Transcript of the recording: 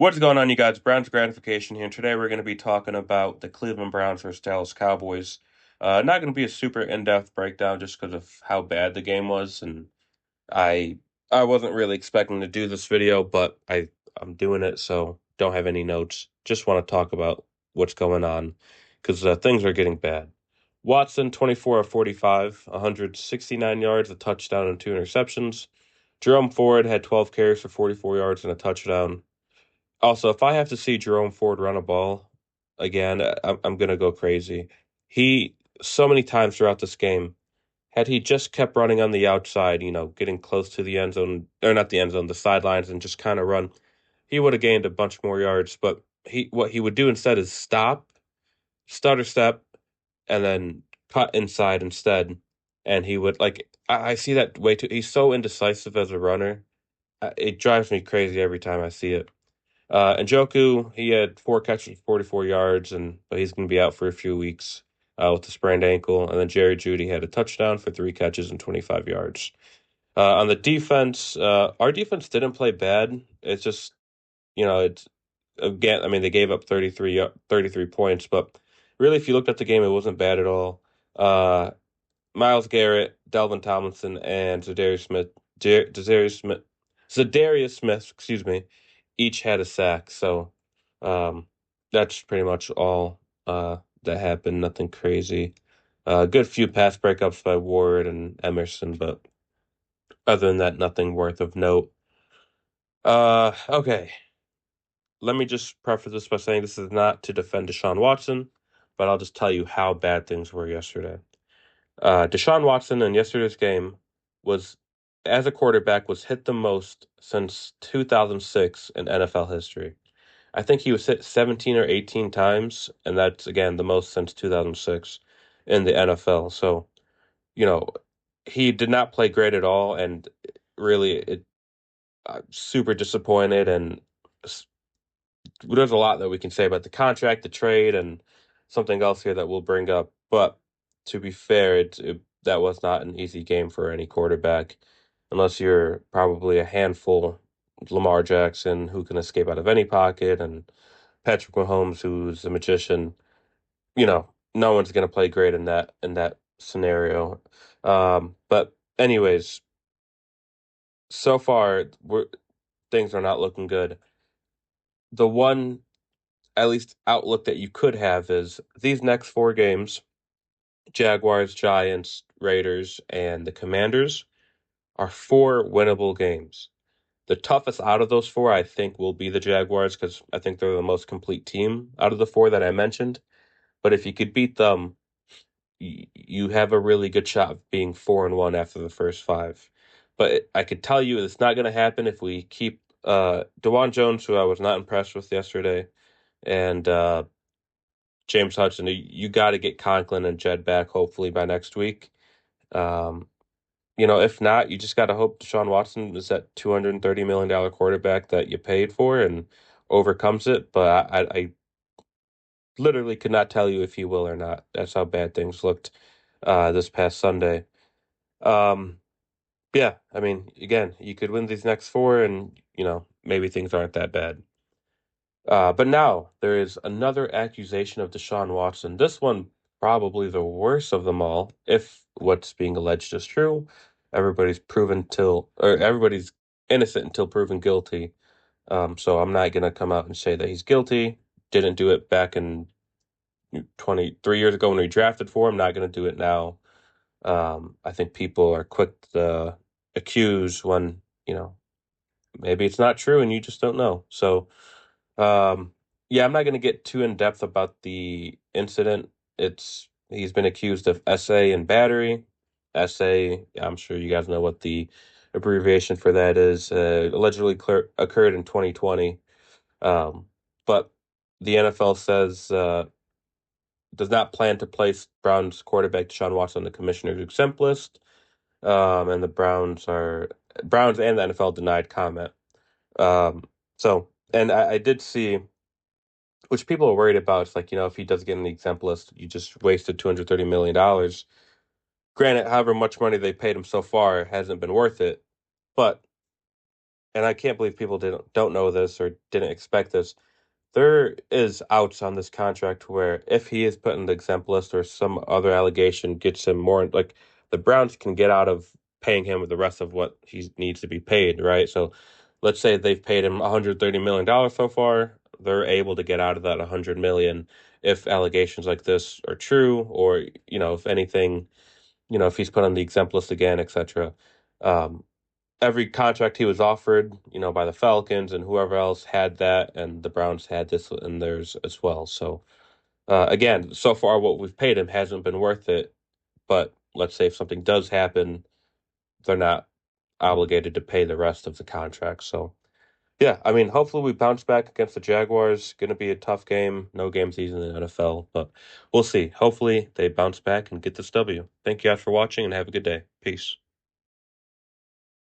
What's going on, you guys? Browns Gratification here. Today we're going to be talking about the Cleveland Browns versus Dallas Cowboys. Not going to be a super in-depth breakdown just because of how bad the game was, and I I wasn't really expecting to do this video, but I'm doing it, so don't have any notes. Just want to talk about what's going on because things are getting bad. Watson, 24 of 45, 169 yards, a touchdown, and two interceptions. Jerome Ford had 12 carries for 44 yards and a touchdown. Also, if I have to see Jerome Ford run a ball again, I'm gonna go crazy. He so many times throughout this game, had he just kept running on the outside, getting close to the end zone, or not the end zone, the sidelines, and just kind of run, he would have gained a bunch more yards. But what he would do instead is stop, stutter step, and then cut inside instead. And he would I see that way too. He's so indecisive as a runner. It drives me crazy every time I see it. Njoku, he had four catches, 44 yards, but he's going to be out for a few weeks with a sprained ankle. And then Jerry Jeudy had a touchdown for three catches and 25 yards. On the defense, our defense didn't play bad. It's just, it's again, I mean, they gave up 33 points, but really, if you looked at the game, it wasn't bad at all. Uh, Myles Garrett, Delvin Tomlinson, and Zadarius Smith, excuse me, each had a sack. So um, that's pretty much all that happened. Nothing crazy. Good few pass breakups by Ward and Emerson, but other than that, nothing worth of note. Okay. Let me just preface this by saying this is not to defend Deshaun Watson, but I'll just tell you how bad things were yesterday. Deshaun Watson in yesterday's game was, as a quarterback, was hit the most since 2006 in NFL history. I think he was hit 17 or 18 times, and that's again the most since 2006 in the NFL. So, you know, he did not play great at all, and really, super disappointed. And there's a lot that we can say about the contract, the trade, and something else here that we'll bring up. But to be fair, that was not an easy game for any quarterback, unless you're probably a handful, Lamar Jackson, who can escape out of any pocket, and Patrick Mahomes, who's a magician. No one's going to play great in that scenario. But anyways, so far things are not looking good. The one at least outlook that you could have is these next four games, Jaguars, Giants, Raiders, and the Commanders, are four winnable games. The toughest out of those four, I think, will be the Jaguars because I think they're the most complete team out of the four that I mentioned. But if you could beat them, you have a really good shot of being 4-1 after the first five. But I could tell you it's not going to happen if we keep Dewan Jones, who I was not impressed with yesterday, and James Hudson. You got to get Conklin and Jed back hopefully by next week. Um, if not, you just got to hope Deshaun Watson is that $230 million quarterback that you paid for and overcomes it. But I literally could not tell you if he will or not. That's how bad things looked this past Sunday. Um, yeah, I mean, again, you could win these next four and, maybe things aren't that bad. But now there is another accusation of Deshaun Watson. This one probably the worst of them all, if what's being alleged is true. Everybody's innocent until proven guilty. So I'm not gonna come out and say that he's guilty. Didn't do it back in 23 years ago when we drafted for him. Not gonna do it now. I think people are quick to accuse when, maybe it's not true and you just don't know. So yeah, I'm not going to get too in depth about the incident. He's been accused of SA and battery. SA, I'm sure you guys know what the abbreviation for that is. Allegedly occurred in 2020. But the NFL says does not plan to place Browns quarterback Deshaun Watson on the commissioner's exempt list. And the Browns and the NFL denied comment. Um, and I did see, which people are worried about. It's like, if he does get an exempt list, you just wasted $230 million. Granted, however much money they paid him so far hasn't been worth it. But and I can't believe people don't know this or didn't expect this. There is outs on this contract where if he is put in the exempt list or some other allegation gets him more, like the Browns can get out of paying him the rest of what he needs to be paid, right? So let's say they've paid him $130 million so far. They're able to get out of that 100 million if allegations like this are true, or if anything, if he's put on the exempt list again, etc. Um, every contract he was offered, by the Falcons and whoever else had that, and the Browns had this in theirs as well. So again, so far what we've paid him hasn't been worth it. But let's say if something does happen, they're not obligated to pay the rest of the contract. So yeah, I mean, hopefully we bounce back against the Jaguars. Going to be a tough game. No games easy in the NFL, but we'll see. Hopefully they bounce back and get this W. Thank you guys for watching and have a good day. Peace.